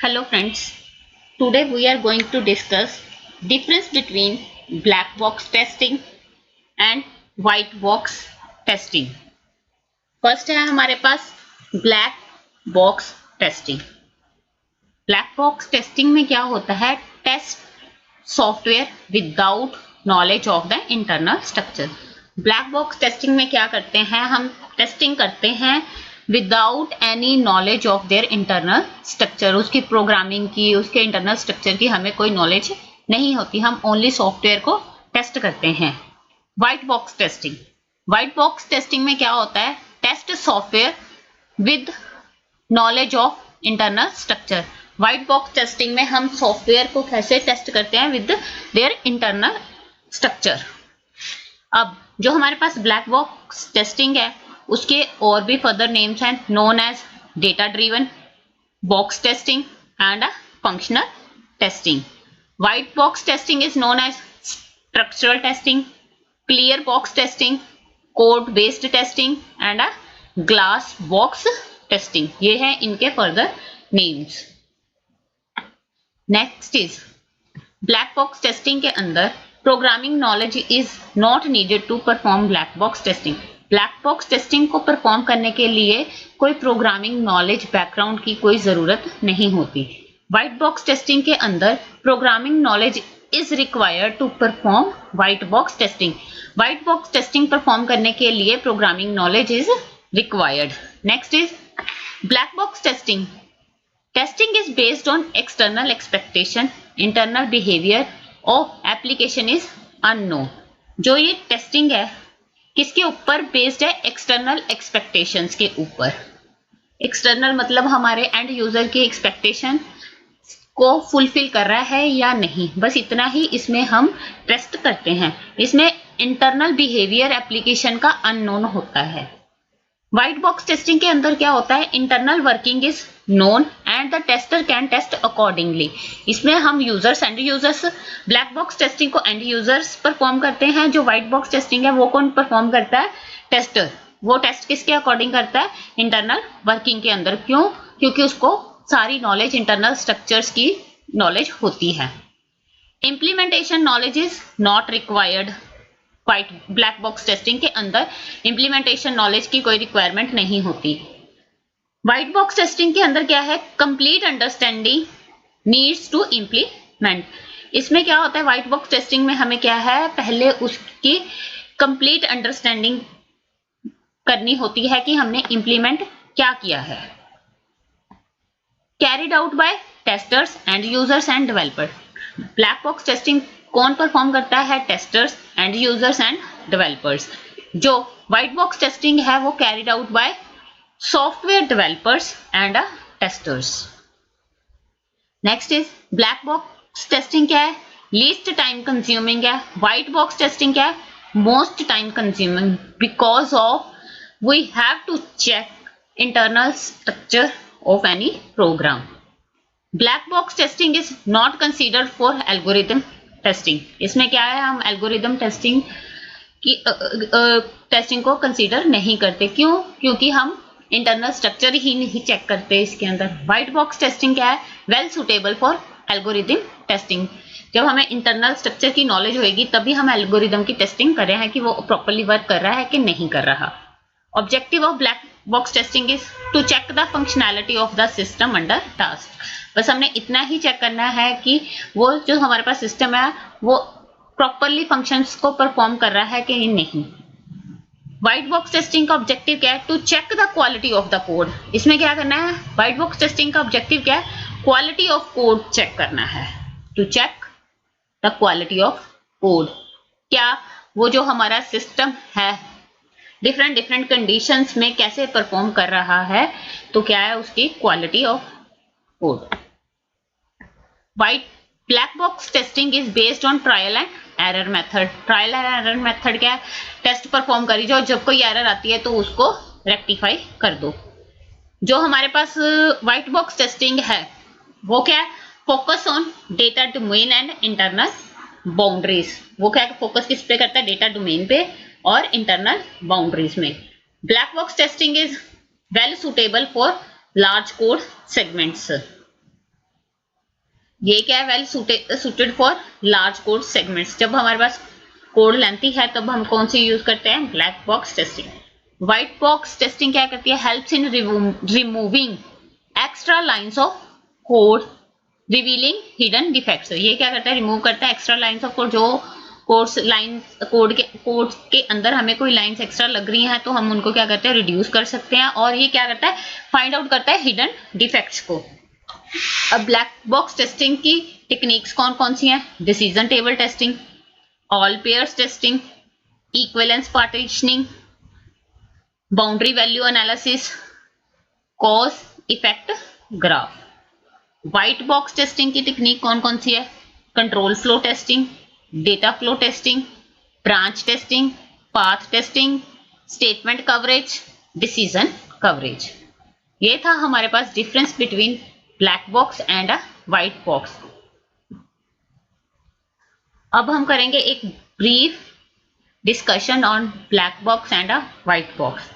Hello friends, today we are going to discuss difference between black box testing and white box testing. First है हमारे पास black box testing. Black box testing में क्या होता है? Test software without knowledge of the internal structure. Black box testing में क्या करते हैं? हम टेस्टिंग करते हैं without any knowledge of their internal structure. उसकी प्रोग्रामिंग की, उसके इंटरनल स्ट्रक्चर की हमें कोई नॉलेज नहीं होती, हम ओनली सॉफ्टवेयर को टेस्ट करते हैं। White box testing. White box testing में क्या होता है? Test software with knowledge of internal structure. White box testing में हम सॉफ्टवेयर को कैसे टेस्ट करते हैं? With their internal structure. अब जो हमारे पास ब्लैक बॉक्स टेस्टिंग है उसके और भी फर्दर नेम्स हैं, known as data driven box testing and functional testing. White box testing is known as structural testing, clear box testing, code based testing and glass box testing. ये है इनके further names. Next is black box testing के अंदर programming knowledge is not needed to perform black box testing. Black box testing को perform करने के लिए कोई प्रोग्रामिंग नॉलेज बैकग्राउंड की कोई जरूरत नहीं होती। व्हाइट बॉक्स टेस्टिंग के अंदर programming knowledge is required to perform white box testing. White box testing perform करने के लिए programming knowledge is required. Next is black box testing. Testing is based on external expectation, internal behavior of application is unknown। जो ये testing है किसके ऊपर based है? External expectations के ऊपर। एक्सटर्नल मतलब हमारे एंड यूजर की एक्सपेक्टेशन को फुलफिल कर रहा है या नहीं, बस इतना ही इसमें हम टेस्ट करते हैं। इसमें इंटरनल बिहेवियर एप्लीकेशन का अननोन होता है। व्हाइट बॉक्स टेस्टिंग के अंदर क्या होता है? Internal working is known and the tester can test accordingly. इसमें हम users end users, black box testing को एंड यूजर्स परफॉर्म करते हैं। जो व्हाइट बॉक्स टेस्टिंग है वो कौन परफॉर्म करता है? टेस्टर। वो टेस्ट किसके अकॉर्डिंग करता है? इंटरनल वर्किंग के अंदर। क्यों? क्योंकि उसको सारी नॉलेज इंटरनल स्ट्रक्चर्स की नॉलेज होती है। Implementation knowledge is not required. White black box testing के अंदर इंप्लीमेंटेशन नॉलेज की कोई रिक्वायरमेंट नहीं होती। व्हाइट बॉक्स टेस्टिंग के अंदर क्या है? Complete understanding needs to implement. इसमें क्या होता है? व्हाइट बॉक्स टेस्टिंग में हमें क्या है? पहले उसकी कंप्लीट अंडरस्टैंडिंग करनी होती है कि हमने इंप्लीमेंट क्या किया है। Carried out by testers and users and developer. Black box testing कौन परफॉर्म करता है? Testers and users and developers. जो व्हाइट बॉक्स टेस्टिंग है वो carried out by software developers and testers. Next is black box testing क्या है? Least time consuming है। White box testing क्या है? Most time consuming, because of we have to check internal structure of any program. Black box testing is not considered for algorithm testing. इसमें क्या है? हम algorithm testing की testing को consider नहीं करते। क्यों? क्योंकि हम इंटरनल स्ट्रक्चर ही नहीं चेक करते इसके अंदर। व्हाइट बॉक्स टेस्टिंग क्या है? Well suitable for algorithm testing. जब हमें इंटरनल स्ट्रक्चर की नॉलेज होगी तभी हम एल्गोरिथम की टेस्टिंग कर रहे हैं कि वो प्रॉपर्ली वर्क कर रहा है कि नहीं कर रहा। Objective of black box testing is to check the functionality of the system under task. बस हमने इतना ही चेक करना है कि वो जो हमारे पास सिस्टम है वो प्रॉपरली फंक्शंस को परफॉर्म कर रहा है कि नहीं। व्हाइट बॉक्स टेस्टिंग का ऑब्जेक्टिव क्या है? To check the quality of the code. इसमें क्या करना है? व्हाइट बॉक्स टेस्टिंग का ऑब्जेक्टिव क्या है? क्वालिटी ऑफ कोड चेक करना है। To check the quality of code. क्या वो जो हमारा सिस्टम है डिफरेंट डिफरेंट कंडीशंस में कैसे परफॉर्म कर रहा है, तो क्या है उसकी quality of code. White black box testing is based on trial and error method. Trial and error method क्या है? टेस्ट परफॉर्म करी जाओ, जब कोई एरर आती है तो उसको रेक्टिफाई कर दो। जो हमारे पास व्हाइट बॉक्स टेस्टिंग है वो क्या है? Focus on data domain and internal boundaries. वो क्या फोकस किस पे करता है? डेटा डोमेन पे और इंटरनल बाउंड्रीज में। Black box testing is well suitable for large code segments. ये क्या है, well suited for large code segments. जब हमारे पास कोड लेंथी है तब हम कौन सी यूज करते हैं, black box testing. White box testing क्या करती है, helps in removing extra lines of code revealing hidden defects. ये क्या करता है, रिमूव करता है एक्स्ट्रा लाइंस ऑफ कोड। जो कोड के अंदर हमें कोई लाइंस एक्स्ट्रा लग रही हैं तो हम उनको क्या करते हैं, रिड्यूस कर सकते हैं। और ये क्या करता है, फाइंड आउट करता है हिडन डिफेक्ट्स को। अब ब्लैक बॉक्स टेस्टिंग की टेक्निक्स कौन कौन सी हैं, decision table testing, all pairs testing, equivalence partitioning, boundary value analysis, cause effect graph. White box testing की टेक्निक कौन कौन सी है, control flow testing, data flow testing, branch testing, path testing, statement coverage, decision coverage. ये था हमारे पास difference between black box and a white box. अब हम करेंगे एक brief discussion on black box and a white box.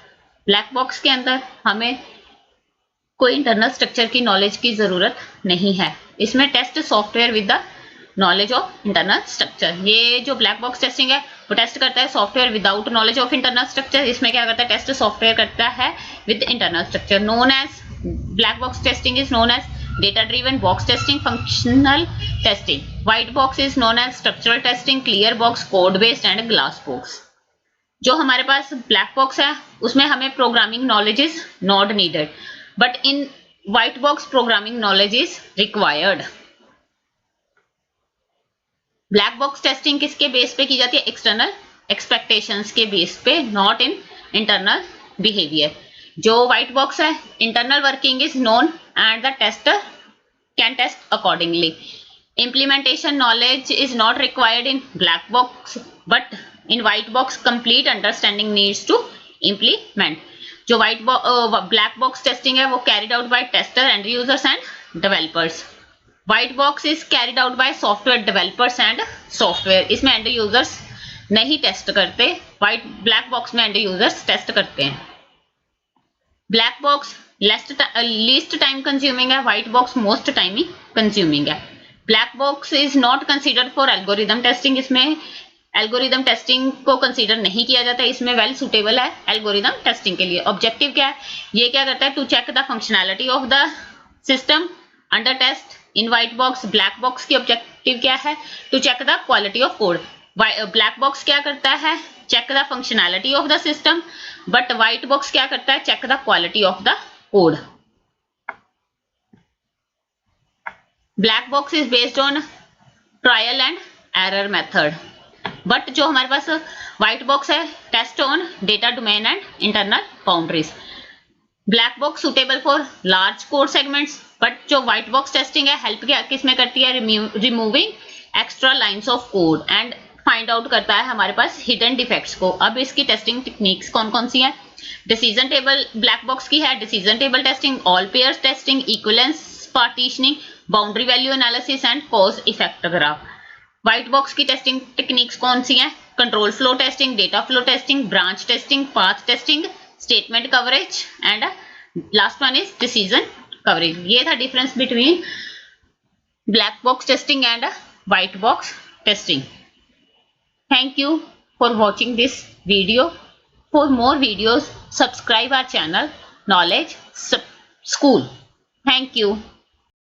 Black box के अंदर हमें कोई इंटरनल स्ट्रक्चर की नॉलेज की जरूरत नहीं है। इसमें test software with the knowledge of internal structure. ये जो ब्लैक बॉक्स टेस्टिंग है वो टेस्ट करता है software without knowledge of internal structure. इसमें क्या करता है, टेस्ट सॉफ्टवेयर करता है with internal structure. Known as black box testing is known as data driven box testing, functional testing. White box is known as structural testing, clear box, code based and glass box. जो हमारे पास black box है उसमें हमें programming knowledge is not needed, but in white box programming knowledge is required. Black box testing किसके base पे की जाती है, एक्सटर्नल एक्सपेक्टेशंस के बेस पे, नॉट इन इंटरनल बिहेवियर। जो व्हाइट बॉक्स है, internal working is known and the tester can test accordingly. Implementation knowledge is not required in black box, but in white box complete understanding needs to implement. जो black box testing है वो carried out by tester and users and developers. White box is carried out by software developers and software. इसमें end users नहीं test करते, black box में end users test करते हैं। Black box least time consuming है, white box most time consuming है। Black box is not considered for algorithm testing. इसमें algorithm testing को कंसीडर नहीं किया जाता, इसमें वेल सुटेबल है एल्गोरिदम टेस्टिंग के लिए। ऑब्जेक्टिव क्या है, ये क्या करता है, to check the functionality of the system under test. In white box, black box की ऑब्जेक्टिव क्या है, to check the quality of code. Black box क्या करता है, check the functionality of the system, but white box क्या करता है, check the quality of the code. Black box is based on trial and error method, but जो हमारे पास white box है, test on data domain and internal boundaries. Black box suitable for large code segments, but जो white box testing है help क्या किसमें करती है, removing extra lines of code and find out करता है हमारे पास हिडन डिफेक्ट्स को। अब इसकी टेस्टिंग टेक्निक्स कौन कौन सी है, डिसीजन टेबल ब्लैक बॉक्स की है, decision table testing, all pairs testing, equivalence partitioning, boundary value analysis and cause effect graph. White box की टेस्टिंग टेक्निक्स कौन सी हैं, control flow testing, data flow testing, branch testing, path testing, statement coverage and last one is decision coverage. ये था difference between black box testing and white box testing. Thank you for watching this video. For more videos, subscribe our channel Knowledge School. Thank you.